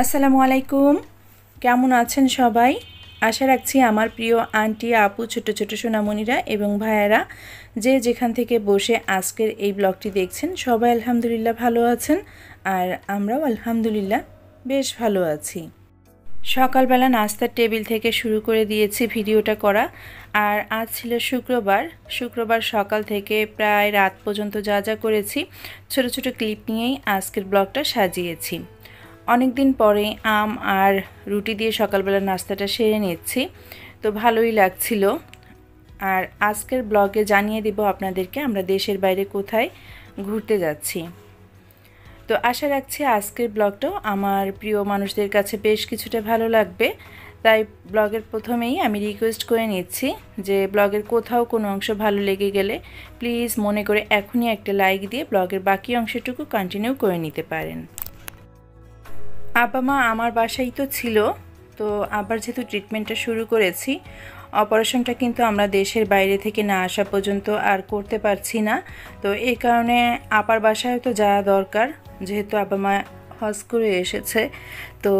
আসসালামু আলাইকুম। কেমন আছেন সবাই? আশা রাখছি আমার প্রিয় আন্টি, আপু, ছোট ছোট সোনামণিরা এবং ভাইয়ারা যে যেখান থেকে বসে আজকের এই ব্লগটি দেখছেন সবাই আলহামদুলিল্লাহ ভালো আছেন। আর আমরাও আলহামদুলিল্লাহ বেশ ভালো আছি। সকালবেলা নাস্তার টেবিল থেকে শুরু করে দিয়েছি ভিডিওটা করা। আর আজ ছিল শুক্রবার সকাল থেকে প্রায় রাত পর্যন্ত যা যা করেছি ছোট ছোট ক্লিপ নিয়েই আজকের ব্লগটা সাজিয়েছি। অনেক দিন পরে আম আর রুটি দিয়ে সকালবেলা নাস্তাটা সেরে নিচ্ছি, তো ভালোই লাগছিল। আর আজকের ব্লগে জানিয়ে দিব আপনাদেরকে আমরা দেশের বাইরে কোথায় ঘুরতে যাচ্ছি। তো আশা রাখছি আজকের ব্লগটাও আমার প্রিয় মানুষদের কাছে বেশ কিছুটা ভালো লাগবে। তাই ব্লগের প্রথমেই আমি রিকোয়েস্ট করে নিচ্ছি যে ব্লগের কোথাও কোনো অংশ ভালো লেগে গেলে প্লিজ মনে করে এখনই একটা লাইক দিয়ে ব্লগের বাকি অংশটুকু কন্টিনিউ করে নিতে পারেন। আব্বা মা আমার বাসায় তো ছিল, তো আবার যেহেতু ট্রিটমেন্টটা শুরু করেছি, অপারেশনটা কিন্তু আমরা দেশের বাইরে থেকে না আসা পর্যন্ত আর করতে পারছি না। তো এই কারণে আপার বাসায় তো যাওয়া দরকার, যেহেতু আব্বা মা হজ করে এসেছে। তো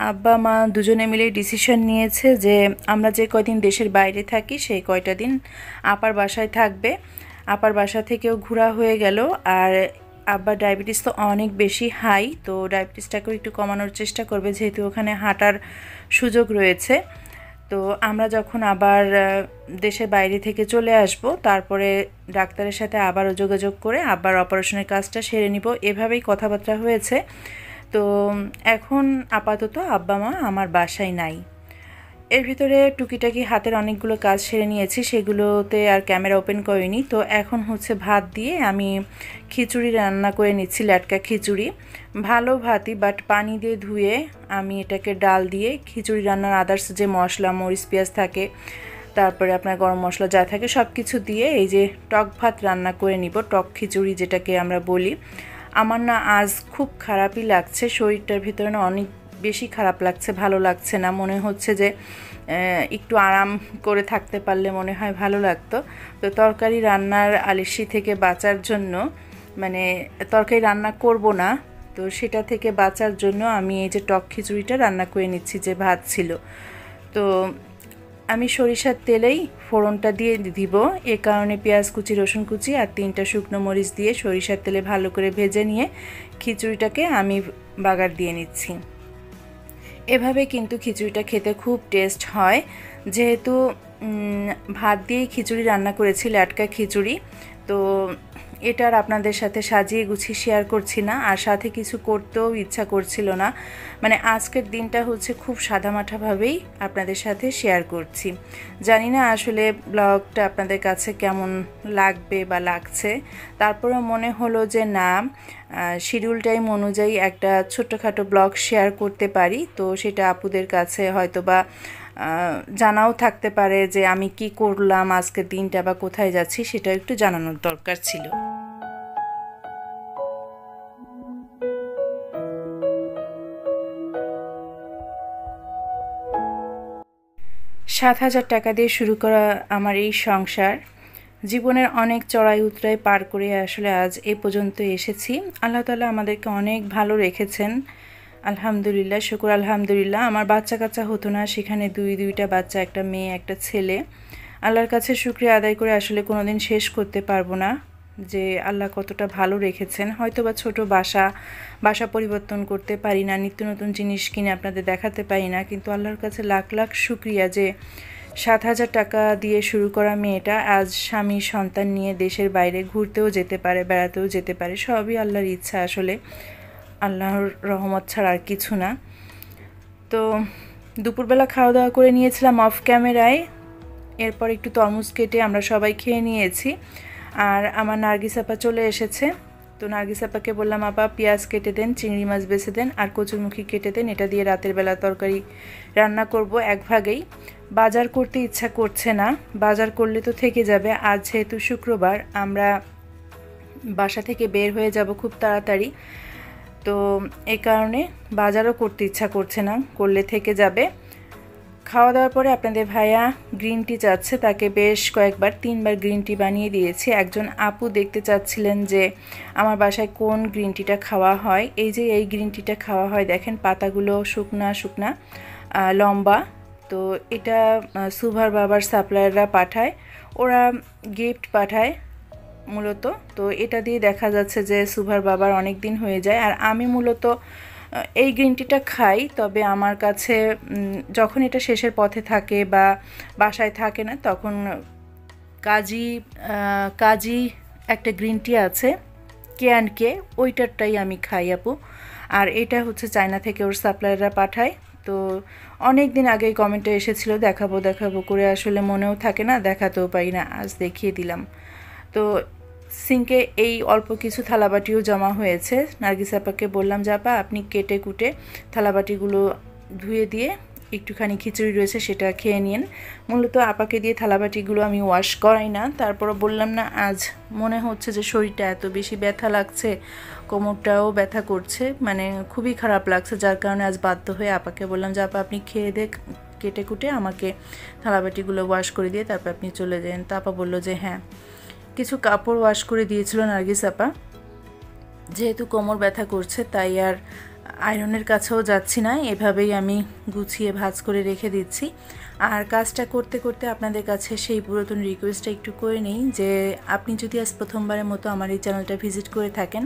আব্বা মা দুজনে মিলে ডিসিশন নিয়েছে যে আমরা যে কয়দিন দেশের বাইরে থাকি সেই কয়টা দিন আপার বাসায় থাকবে। আপার বাসা থেকেও ঘোরা হয়ে গেল। আর আব্বার ডায়াবেটিস তো অনেক বেশি হাই, তো ডায়াবেটিসটাকেও একটু কমানোর চেষ্টা করবে, যেহেতু ওখানে হাঁটার সুযোগ রয়েছে। তো আমরা যখন আবার দেশের বাইরে থেকে চলে আসব, তারপরে ডাক্তারের সাথে আবারও যোগাযোগ করে আবার অপারেশনের কাজটা সেরে নিব, এভাবেই কথাবার্তা হয়েছে। তো এখন আপাতত আব্বা মা আমার বাসায় নাই। এর ভিতরে টুকিটাকি হাতের অনেকগুলো কাজ সেরে নিয়েছি, সেগুলোতে আর ক্যামেরা ওপেন করিনি। তো এখন হচ্ছে ভাত দিয়ে আমি খিচুড়ি রান্না করে নিচ্ছি, ল্যাটকা খিচুড়ি। ভালো ভাতই, বাট পানি দিয়ে ধুয়ে আমি এটাকে ডাল দিয়ে খিচুড়ি রান্নার আদার্স যে মশলা, মরিচ, পেঁয়াজ থাকে, তারপরে আপনার গরম মশলা যা থাকে সব কিছু দিয়ে এই যে টক ভাত রান্না করে নিব, টক খিচুড়ি যেটাকে আমরা বলি। আমার না আজ খুব খারাপই লাগছে, শরীরটার ভিতরে না অনেক বেশি খারাপ লাগছে, ভালো লাগছে না। মনে হচ্ছে যে একটু আরাম করে থাকতে পারলে মনে হয় ভালো লাগতো। তো তরকারি রান্নার আলিশি থেকে বাঁচার জন্য, মানে তরকারি রান্না করব না, তো সেটা থেকে বাঁচার জন্য আমি এই যে টক খিচুড়িটা রান্না করে নিচ্ছি, যে ভাত ছিল। তো আমি সরিষার তেলেই ফোড়নটা দিয়ে দিব, এ কারণে পেঁয়াজ কুচি, রসুন কুচি আর 3টা শুকনো মরিচ দিয়ে সরিষার তেলে ভালো করে ভেজে নিয়ে খিচুড়িটাকে আমি বাগার দিয়ে নিচ্ছি। এভাবে কিন্তু খিচুড়িটা খেতে খুব টেস্ট হয়। যেহেতু ভাত দিয়েই খিচুড়ি রান্না করেছি, ল্যাটকা খিচুড়ি, তো এটার আপনাদের সাথে সাজিয়ে গুছিয়ে শেয়ার করছি না, আর সাথে কিছু করতেও ইচ্ছা করছিল না। মানে আজকের দিনটা হচ্ছে খুব সাদামাঠাভাবেই আপনাদের সাথে শেয়ার করছি। জানি না আসলে ব্লগটা আপনাদের কাছে কেমন লাগবে বা লাগছে, তারপরেও মনে হলো যে না, শিডিউল টাইম অনুযায়ী একটা ছোট্টখাটো ব্লগ শেয়ার করতে পারি, তো সেটা আপুদের কাছে হয়তো বা জানাও থাকতে পারে যে আমি কি করলাম আজকের দিনটা বা কোথায় যাচ্ছি, সেটা একটু জানানোর দরকার ছিল। 7,000 টাকা দিয়ে শুরু করা আমার এই সংসার জীবনের অনেক চড়াই উতরাই পার করে আসলে আজ এ পর্যন্ত এসেছি। আল্লাহ তাআলা আমাদেরকে অনেক ভালো রেখেছেন, আলহামদুলিল্লাহ, শুকর আলহামদুলিল্লাহ। আমার বাচ্চা কাচ্চা হতো না, সেখানে দুইটা বাচ্চা, একটা মেয়ে একটা ছেলে। আল্লাহর কাছে শুকরিয়া আদায় করে আসলে কোনোদিন শেষ করতে পারবো না যে আল্লাহ কতটা ভালো রেখেছেন। হয়তো বা ছোটো বাসা পরিবর্তন করতে পারি না, নিত্য নতুন জিনিস কিনে আপনাদের দেখাতে পারি না, কিন্তু আল্লাহর কাছে লাখ লাখ শুকরিয়া যে 7,000 টাকা দিয়ে শুরু করা মেয়েটা আজ স্বামী সন্তান নিয়ে দেশের বাইরে ঘুরতেও যেতে পারে, বেড়াতেও যেতে পারে। সবই আল্লাহর ইচ্ছা, আসলে আল্লাহর রহমত ছাড়া আর কিছু না। তো দুপুরবেলা খাওয়া দাওয়া করে নিয়েছিলাম অফ ক্যামেরায়, এরপর একটু তরমুজ কেটে আমরা সবাই খেয়ে নিয়েছি। আর আমার নার্গিস আপা চলে এসেছে, তো নার্গিস আপাকে বললাম আপা পেঁয়াজ কেটে দেন, চিংড়ি মাছ বেছে দেন আর কচুরমুখী কেটে দেন, এটা দিয়ে রাতের বেলা তরকারি রান্না করব এক ভাগেই। বাজার করতে ইচ্ছা করছে না, বাজার করলে তো থেকে যাবে। আজ যেহেতু শুক্রবার, আমরা বাসা থেকে বের হয়ে যাব খুব তাড়াতাড়ি, তো এই কারণে বাজারও করতে ইচ্ছা করছে না, করলে থেকে যাবে। খাওয়া দাওয়ার পরে আপনাদের ভাইয়া গ্রিন টি চাচ্ছে, তাকে বেশ কয়েকবার 3বার গ্রিন টি বানিয়ে দিয়েছি। একজন আপু দেখতে চাচ্ছিলেন যে আমার বাসায় কোন গ্রিন টিটা খাওয়া হয়। এই যে এই গ্রিন টিটা খাওয়া হয়, দেখেন পাতাগুলো শুকনা শুকনা লম্বা। তো এটা সুভার বাবার সাপ্লায়াররা পাঠায়, ওরা গিফট পাঠায় মূলত। তো এটা দিয়ে দেখা যাচ্ছে যে সুভার বাবার অনেক দিন হয়ে যায়। আর আমি মূলত এই গ্রিন টিটা খাই, তবে আমার কাছে যখন এটা শেষের পথে থাকে বা বাসায় থাকে না, তখন কাজি একটা গ্রিন টি আছে K&K, ওইটারটাই আমি খাই আপু। আর এটা হচ্ছে চায়না থেকে ওর সাপ্লায়াররা পাঠায়। তো অনেক দিন আগেই কমেন্টে এসেছিল দেখাবো দেখাবো করে, আসলে মনেও থাকে না, দেখাতেও পারি না, আজ দেখিয়ে দিলাম। তো সিঙ্কে এই অল্প কিছু থালাবাটিও জমা হয়েছে। নার্গিস আপাকে বললাম যে আপা আপনি কেটে কুটে থালাবাটিগুলো ধুয়ে দিয়ে একটুখানি খিচুড়ি রয়েছে সেটা খেয়ে নিন। মূলত আপাকে দিয়ে থালাবাটিগুলো আমি ওয়াশ করাই না, তারপর বললাম না আজ মনে হচ্ছে যে শরীরটা এত বেশি ব্যথা লাগছে, কোমরটাও ব্যথা করছে, মানে খুবই খারাপ লাগছে, যার কারণে আজ বাধ্য হয়ে আপাকে বললাম যে আপা আপনি খেয়ে দেখ কেটে কুটে আমাকে থালাবাটিগুলো ওয়াশ করে দিয়ে তারপর আপনি চলে যান। তা আপা বললো যে হ্যাঁ। কিছু কাপড় ওয়াশ করে দিয়েছিল নার্গিস আপা, যেহেতু কোমর ব্যথা করছে তাই আর আয়রনের কাছেও যাচ্ছি না, এভাবেই আমি গুছিয়ে ভাঁজ করে রেখে দিচ্ছি। আর কাজটা করতে করতে আপনাদের কাছে সেই পুরাতন রিকোয়েস্টটা একটু করে নিই যে আপনি যদি আজ প্রথমবারের মতো আমার এই চ্যানেলটা ভিজিট করে থাকেন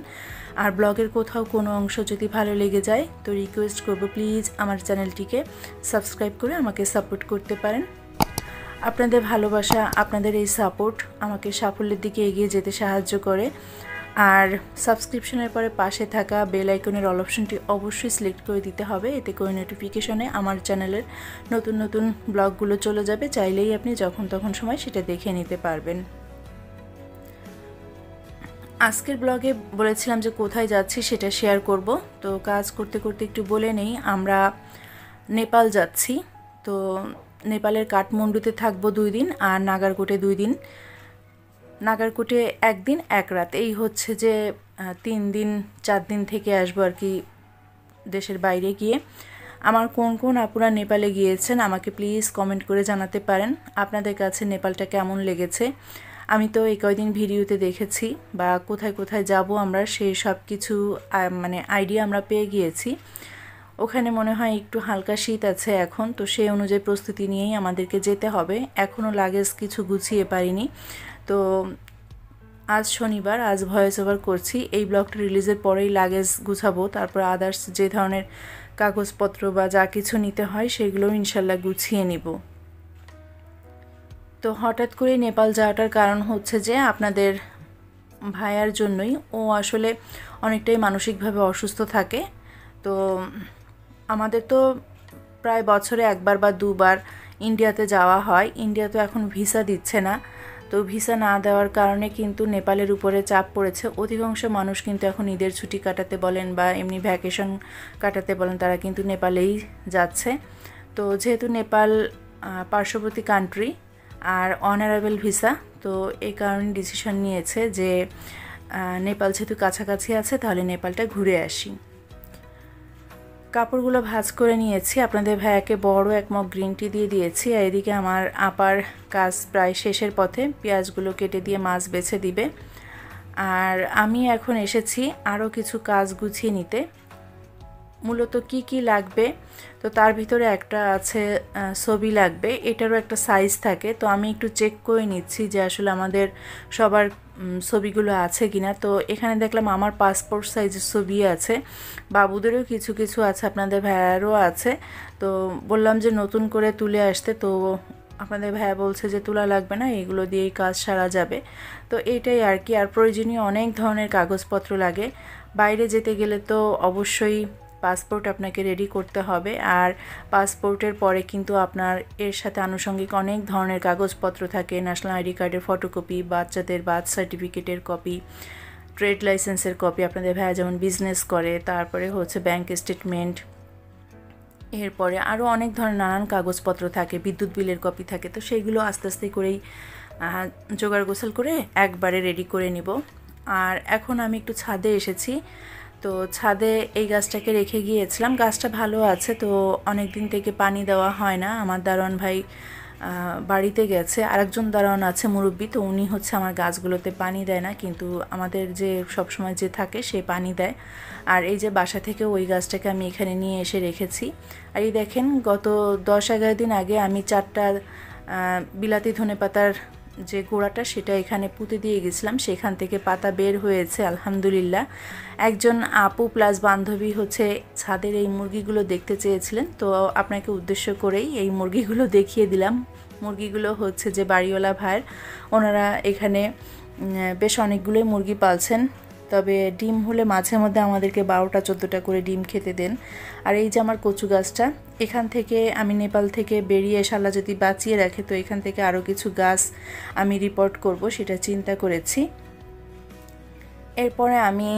আর ব্লগের কোথাও কোনো অংশ যদি ভালো লেগে যায়, তো রিকোয়েস্ট করব প্লিজ আমার চ্যানেলটিকে সাবস্ক্রাইব করে আমাকে সাপোর্ট করতে পারেন। আপনাদের ভালোবাসা, আপনাদের এই সাপোর্ট আমাকে সাফল্যের দিকে এগিয়ে যেতে সাহায্য করে। আর সাবস্ক্রিপশনের পরে পাশে থাকা বেল আইকনের অল অপশনটি অবশ্যই সিলেক্ট করে দিতে হবে, এতে করে নোটিফিকেশনে আমার চ্যানেলের নতুন নতুন ব্লগগুলো চলে যাবে, চাইলেই আপনি যখন তখন সময় সেটা দেখে নিতে পারবেন। আজকের ব্লগে বলেছিলাম যে কোথায় যাচ্ছি সেটা শেয়ার করব, তো কাজ করতে করতে একটু বলে নেই, আমরা নেপাল যাচ্ছি। তো নেপালের কাঠমান্ডুতে থাকবো 2 দিন আর নাগারকোটে 2 দিন। নাগারকোটে 1 দিন 1 রাত, এই হচ্ছে যে 3 দিন 4 দিন থেকে আসবো আর কি দেশের বাইরে গিয়ে। আমার কোন কোন আপুরা নেপালে গিয়েছেন আমাকে প্লিজ কমেন্ট করে জানাতে পারেন আপনাদের কাছে নেপালটা কেমন লেগেছে। আমি তো এই কয়দিন ভিডিওতে দেখেছি বা কোথায় কোথায় যাব আমরা সেই সব কিছু মানে আইডিয়া আমরা পেয়ে গিয়েছি। ওখানে মনে হয় একটু হালকা শীত আছে এখন, তো সেই অনুযায়ী প্রস্তুতি নিয়েই আমাদেরকে যেতে হবে। এখনও লাগেজ কিছু গুছিয়ে পারিনি। তো আজ শনিবার, আজ ভয়েস ওভার করছি, এই ব্লগটা রিলিজের পরেই লাগেজ গুছাবো, তারপর আদার্স যে ধরনের কাগজপত্র বা যা কিছু নিতে হয় সেগুলো ইনশাল্লাহ গুছিয়ে নিব। তো হঠাৎ করে নেপাল যাওয়াটার কারণ হচ্ছে যে আপনাদের ভাইয়ার জন্যই, ও আসলে অনেকটাই মানসিকভাবে অসুস্থ থাকে। তো আমাদের তো প্রায় বছরে 1বার বা 2বার ইন্ডিয়াতে যাওয়া হয়, ইন্ডিয়া তো এখন ভিসা দিচ্ছে না, তো ভিসা না দেওয়ার কারণে কিন্তু নেপালের উপরে চাপ পড়েছে। অধিকাংশ মানুষ কিন্তু এখন ঈদের ছুটি কাটাতে বলেন বা এমনি ভ্যাকেশন কাটাতে বলেন, তারা কিন্তু নেপালেই যাচ্ছে। তো যেহেতু নেপাল পার্শ্ববর্তী কান্ট্রি আর অনারেবল ভিসা, তো এই কারণে ডিসিশন নিয়েছে যে নেপাল যেহেতু কাছাকাছি আছে তাহলে নেপালটা ঘুরে আসি। কাপড়গুলো ভাঁজ করে নিয়েছি, আপনাদের ভাইয়াকে বড় 1 মগ গ্রিন টি দিয়ে দিয়েছি। আর এদিকে আমার আপার কাজ প্রায় শেষের পথে, পেঁয়াজগুলো কেটে দিয়ে মাছ বেছে দিবে। আর আমি এখন এসেছি আরও কিছু কাজ গুছিয়ে নিতে। মূলত কি কি লাগবে, তো তার ভিতরে একটা আছে ছবি লাগবে, এটারও একটা সাইজ থাকে, তো আমি একটু চেক করে নিচ্ছি যে আসলে আমাদের সবার ছবিগুলো আছে কিনা। তো এখানে দেখলাম আমার পাসপোর্ট সাইজের ছবি আছে, বাবুদেরও কিছু কিছু আছে, আপনাদের ভাইয়ারও আছে। তো বললাম যে নতুন করে তুলে আসতে, তো আপনাদের ভাইয়া বলছে যে তোলা লাগবে না, এগুলো দিয়েই কাজ সারা যাবে। তো এইটাই আর কি। আর প্রয়োজনীয় অনেক ধরনের কাগজপত্র লাগে, বাইরে যেতে গেলে তো অবশ্যই পাসপোর্ট আপনাকে রেডি করতে হবে। আর পাসপোর্টের পরে কিন্তু আপনার এর সাথে আনুষঙ্গিক অনেক ধরনের কাগজপত্র থাকে, ন্যাশনাল আইডি কার্ডের ফটোকপি, বাচ্চাদের বার্থ সার্টিফিকেটের কপি, ট্রেড লাইসেন্সের কপি, আপনাদের ভাইয়া যেমন বিজনেস করে, তারপরে হচ্ছে ব্যাংক স্টেটমেন্ট, এরপরে আরও অনেক ধরনের নানান কাগজপত্র থাকে, বিদ্যুৎ বিলের কপি থাকে। তো সেইগুলো আস্তে আস্তে করেই জোগাড় গোছাল করে একবারে রেডি করে নিব। আর এখন আমি একটু ছাদে এসেছি, তো ছাদে এই গাছটাকে রেখে গিয়েছিলাম, গাছটা ভালো আছে। তো অনেক দিন থেকে পানি দেওয়া হয় না, আমার দারোয়ান ভাই বাড়িতে গেছে, আরেকজন দারোয়ান আছে মুরব্বি, তো উনি হচ্ছে আমার গাছগুলোতে পানি দেয় না, কিন্তু আমাদের যে সবসময় যে থাকে সে পানি দেয়। আর এই যে বাসা থেকে ওই গাছটাকে আমি এখানে নিয়ে এসে রেখেছি। আর এই দেখেন গত 10-11 দিন আগে আমি 4টা বিলাতি ধনেপাতার যে গোড়াটা সেটা এখানে পুঁতে দিয়ে গেছিলাম, সেখান থেকে পাতা বের হয়েছে আলহামদুলিল্লাহ। একজন আপু প্লাস বান্ধবী হচ্ছে ছাদের এই মুরগিগুলো দেখতে চেয়েছিলেন, তো আপনাকে উদ্দেশ্য করেই এই মুরগিগুলো দেখিয়ে দিলাম। মুরগিগুলো হচ্ছে যে বাড়িওয়ালা ভাইয়ের, ওনারা এখানে বেশ অনেকগুলোই মুরগি পালছেন, তবে ডিম হলে মাঝে মধ্যে আমাদেরকে 12টা-14টা করে ডিম খেতে দেন। আর এই যে আমার কচু গাছটা, এখান থেকে আমি নেপাল থেকে বেরিয়ে শালা যদি বাঁচিয়ে রাখে তো এখান থেকে আরও কিছু গাছ আমি রিপোর্ট করব, সেটা চিন্তা করেছি। এরপরে আমি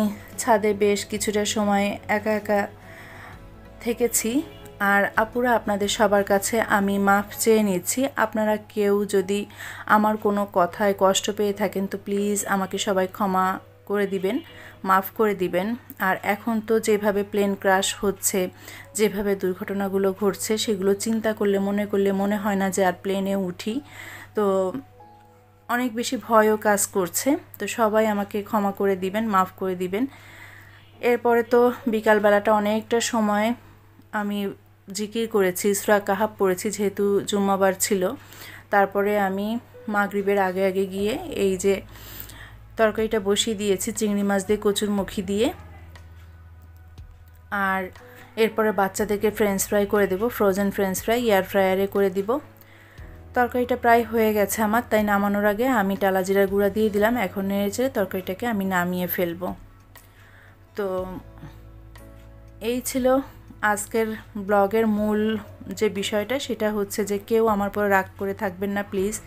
ছাদে বেশ কিছুটা সময় একা একা থেকেছি। আর আপুরা, আপনাদের সবার কাছে আমি মাফ চেয়ে নিচ্ছি। আপনারা কেউ যদি আমার কোনো কথায় কষ্ট পেয়ে থাকেন তো প্লিজ আমাকে সবাই ক্ষমা করে দিবেন, মাফ করে দিবেন। আর এখন তো যেভাবে প্লেন ক্র্যাশ হচ্ছে, যেভাবে দুর্ঘটনাগুলো ঘটছে, সেগুলো চিন্তা করলে মনে হয় না যে আর প্লেনে উঠি। তো অনেক বেশি ভয়ও কাজ করছে। তো সবাই আমাকে ক্ষমা করে দিবেন, মাফ করে দিবেন। এরপরে তো বিকালবেলাটা অনেকটা সময় আমি জিকির করেছি, সূরা কাহাফ পড়েছি, যেহেতু জুম্মাবার ছিল। তারপরে আমি মাগরিবের আগে আগে গিয়ে এই যে তরকারিটা বসিয়ে দিয়েছি চিংড়ি মাছ দিয়ে, কচুর মুখি দিয়ে। আর এরপরে বাচ্চাদেরকে ফ্রেঞ্চ ফ্রাই করে দেব, ফ্রোজেন ফ্রেঞ্চ ফ্রাই এয়ার ফ্রায়ারে করে দিব। তরকারিটা প্রায় হয়ে গেছে আমার, তাই নামানোর আগে আমি টালা জিরার গুঁড়া দিয়ে দিলাম। এখন নেড়েচেড়ে তরকারিটাকে আমি নামিয়ে ফেলবো। তো এই ছিল আজকের ব্লগের মূল যে বিষয়টা, সেটা হচ্ছে যে কেউ আমার পর রাগ করে থাকবেন না প্লিজ।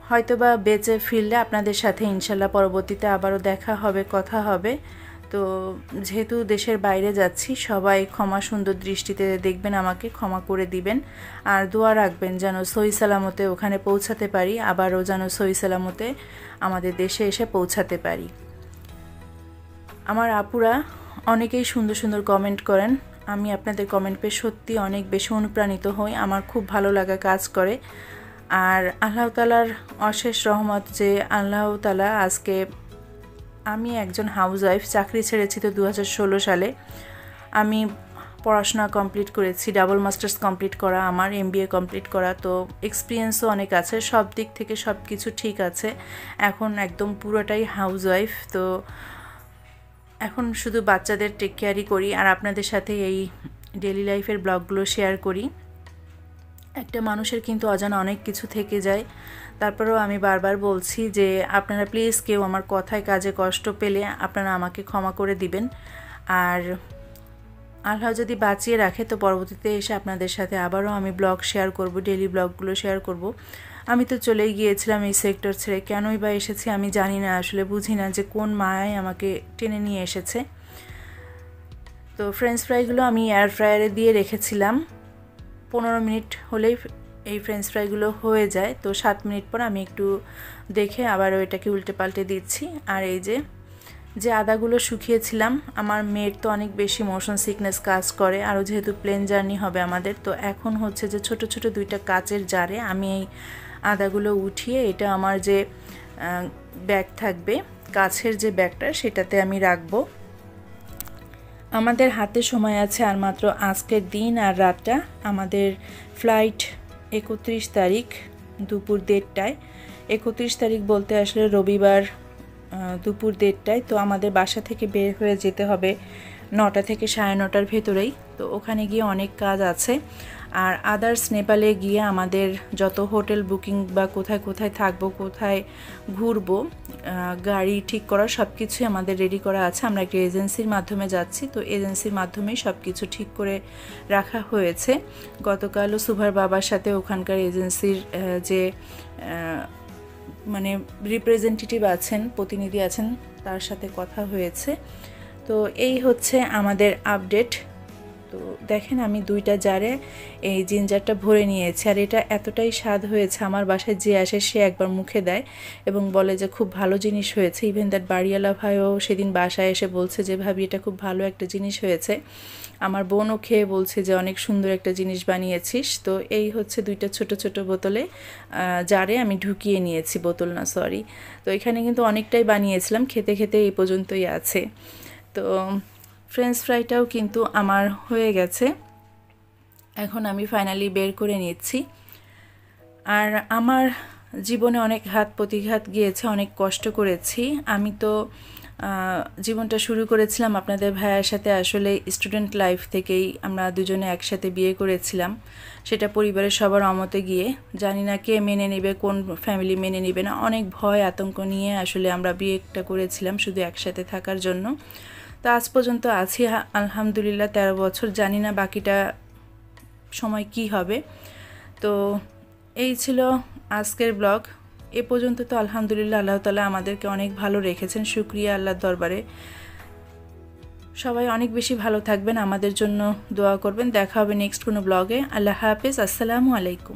হয়তোবা বেঁচে ফিরলে আপনাদের সাথে ইনশাল্লাহ পরবর্তীতে আবারও দেখা হবে, কথা হবে। তো যেহেতু দেশের বাইরে যাচ্ছি, সবাই ক্ষমা সুন্দর দৃষ্টিতে দেখবেন, আমাকে ক্ষমা করে দিবেন। আর দোয়া রাখবেন যেন সহি সালামতে ওখানে পৌঁছাতে পারি, আবারও যেন সহি সালামতে আমাদের দেশে এসে পৌঁছাতে পারি। আমার আপুরা অনেকেই সুন্দর সুন্দর কমেন্ট করেন, আমি আপনাদের কমেন্ট পেয়ে সত্যি অনেক বেশি অনুপ্রাণিত হই, আমার খুব ভালো লাগা কাজ করে। আর আল্লাহ তাআলার অশেষ রহমত যে আল্লাহ তাআলা আজকে, আমি একজন হাউসওয়াইফ, চাকরি ছেড়েছি তো 2016 সালে। আমি পড়াশোনা কমপ্লিট করেছি, ডাবল মাস্টার্স কমপ্লিট করা, আমার MBA কমপ্লিট করা, তো এক্সপিরিয়েন্সও অনেক আছে, সব দিক থেকে সব কিছু ঠিক আছে। এখন একদম পুরোটাই হাউসওয়াইফ। তো এখন শুধু বাচ্চাদের টেক কেয়ারই করি আর আপনাদের সাথে এই ডেইলি লাইফের ব্লগগুলো শেয়ার করি। একটা মানুষের কিন্তু অজানা অনেক কিছু থেকে যায়। তারপরেও আমি বারবার বলছি যে আপনারা প্লিজ কেউ আমার কথায় কাজে কষ্ট পেলে আপনারা আমাকে ক্ষমা করে দিবেন। আর আল্লাহ যদি বাঁচিয়ে রাখে তো পরবর্তীতে এসে আপনাদের সাথে আবারও আমি ব্লগ শেয়ার করব, ডেইলি ব্লগগুলো শেয়ার করব। আমি তো চলেই গিয়েছিলাম এই সেক্টর ছেড়ে, কেনই বা এসেছি আমি জানি না, আসলে বুঝি না যে কোন মায়ায় আমাকে টেনে নিয়ে এসেছে। তো ফ্রেঞ্চ ফ্রাইগুলো আমি এয়ার ফ্রায়ারে দিয়ে রেখেছিলাম, 15 মিনিট হলেই এই ফ্রেঞ্চ ফ্রাইগুলো হয়ে যায়। তো 7 মিনিট পর আমি একটু দেখে আবার ওইটাকে উল্টে পাল্টে দিচ্ছি। আর এই যে আদাগুলো শুকিয়েছিলাম, আমার মেয়ের তো অনেক বেশি মোশন সিকনেস কাজ করে, আরও যেহেতু প্লেন জার্নি হবে আমাদের, তো এখন হচ্ছে যে ছোট ছোট 2টা কাচের জারে আমি এই আদাগুলো উঠিয়ে, এটা আমার যে ব্যাগ থাকবে কাছের যে ব্যাগটা, সেটাতে আমি রাখবো। আমাদের হাতে সময় আছে আর মাত্র আজকের দিন আর রাতটা। আমাদের ফ্লাইট 31 তারিখ দুপুর 1:30টায়। 31 তারিখ বলতে আসলে রবিবার দুপুর 1:30টায়। তো আমাদের বাসা থেকে বের হয়ে যেতে হবে 9টা থেকে 9:30টার ভেতরেই। তো ওখানে গিয়ে অনেক কাজ আছে। আর আদার্স নেপালে গিয়ে আমাদের যত হোটেল বুকিং বা কোথায় কোথায় থাকবো, কোথায় ঘুরবো, গাড়ি ঠিক করা, সব কিছুই আমাদের রেডি করা আছে। আমরা একটা এজেন্সির মাধ্যমে যাচ্ছি, তো এজেন্সির মাধ্যমেই সব কিছু ঠিক করে রাখা হয়েছে। গতকালও সুভার বাবার সাথে ওখানকার এজেন্সির যে মানে রিপ্রেজেন্টেটিভ আছেন, প্রতিনিধি আছেন, তার সাথে কথা হয়েছে। তো এই হচ্ছে আমাদের আপডেট। তো দেখেন আমি 2টা জারে এই জিঞ্জারটা ভরে নিয়েছি, আর এটা এতটাই স্বাদ হয়েছে, আমার বাসায় যে আসে সে একবার মুখে দেয় এবং বলে যে খুব ভালো জিনিস হয়েছে। ইভেন দ্যাট বাড়িওয়ালা ভাইও সেদিন বাসায় এসে বলছে যে ভাবি এটা খুব ভালো একটা জিনিস হয়েছে। আমার বোনও খেয়ে বলছে যে অনেক সুন্দর একটা জিনিস বানিয়েছিস। তো এই হচ্ছে 2টা ছোট ছোট বোতলে জারে আমি ঢুকিয়ে নিয়েছি, বোতল না সরি। তো এখানে কিন্তু অনেকটাই বানিয়েছিলাম, খেতে খেতে এই পর্যন্তই আছে। তো ফ্রেঞ্চ ফ্রাইটাও কিন্তু আমার হয়ে গেছে, এখন আমি ফাইনালি বের করে নিচ্ছি। আর আমার জীবনে অনেক ঘাত প্রতিঘাত গিয়েছে, অনেক কষ্ট করেছি। আমি তো জীবনটা শুরু করেছিলাম আপনাদের ভাইয়ের সাথে, আসলে স্টুডেন্ট লাইফ থেকেই আমরা দুজনে একসাথে বিয়ে করেছিলাম, সেটা পরিবারের সবার অমতে গিয়ে। জানি না কে মেনে নেবে, কোন ফ্যামিলি মেনে নেবে না, অনেক ভয় আতঙ্ক নিয়ে আসলে আমরা বিয়েটা করেছিলাম শুধু একসাথে থাকার জন্য। তো আজ পর্যন্ত আছি আলহামদুলিল্লাহ 13 বছর, জানি না বাকিটা সময় কি হবে। তো এই ছিল আজকের ব্লগ। এ পর্যন্ত তো আলহামদুলিল্লাহ আল্লাহ তাআলা আমাদেরকে অনেক ভালো রেখেছেন, শুকরিয়া আল্লাহর দরবারে। সবাই অনেক বেশি ভালো থাকবেন, আমাদের জন্য দোয়া করবেন। দেখা হবে নেক্সট কোনো ব্লগে। আল্লাহ হাফেজ, আসসালামু আলাইকুম।